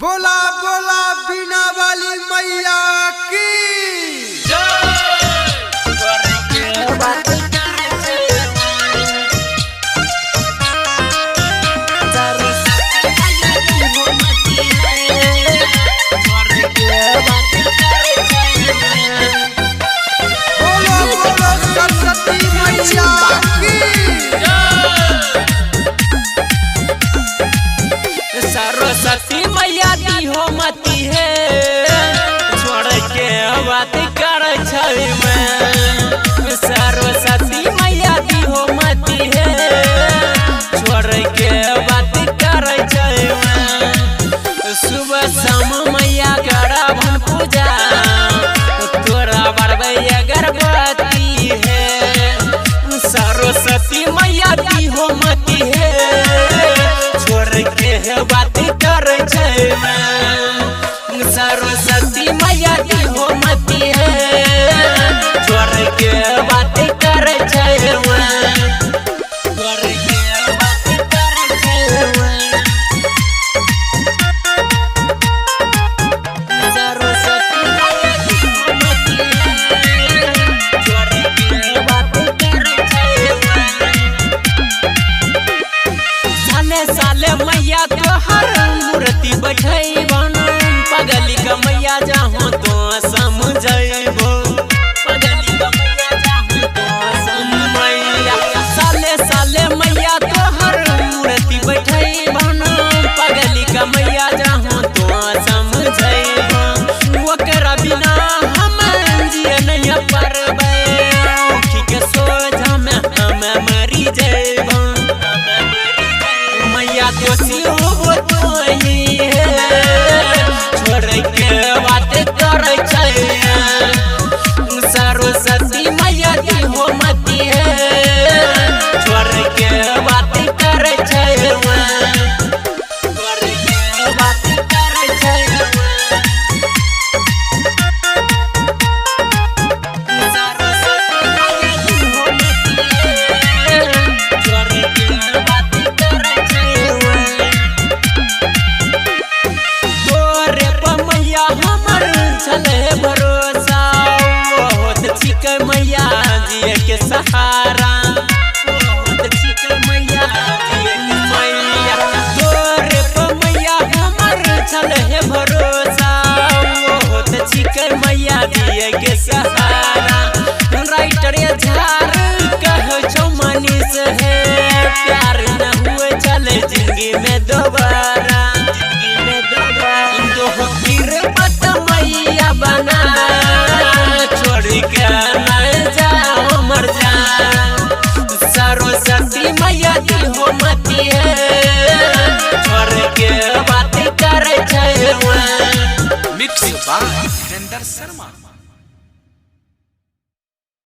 बोला बोला बीना वाली मैया की बोलो बोलो सरस्वती मैया की सरस्वती मैया दी हो मती है छोड़ के बात कर सरस्वती मैया दी हो मती है छोड़ के बात कर सुबह शाम मैया करबन पूजा तोरा बरबै अगरबत्ती है सरस्वती मैया दी हो मती है छोड़ के बात कर सरस्वती मैया दी हो मती है छोड़ के बात कर साले मैया तोहर मूर्ति बैठैबन पगली का मैया जाहू तो समझैबो पगली का मैया जाहू तो मैया साले साले मैया तोहर मूर्ति बैठैबन पगली का मैया जाहू तो समझैबो ओकरा बिना हम जिए नहीं पारबै आँखि के सोझा में हम मरी जैबो मैया दोषी हो तो छोड़ के बात कर सरस्वती मैया दी हो मती है छोड़ के बात कर भरोसा बहुत छिक मैया जिए के सहारा बहुत छिक मैया जिए के मैया तोरे पर मैया हमर चल है भरोसा बहुत छिक मैया जिए के सहारा राइटर झार कह छो मनीष है प्यार न हुए चले जिंदगी में दोबारा मैया बना छोड़ के न जाओ मर जा सरस्वती मैया दी हो मती है छोड़ के बात कर मिक्स बाय शर्मा।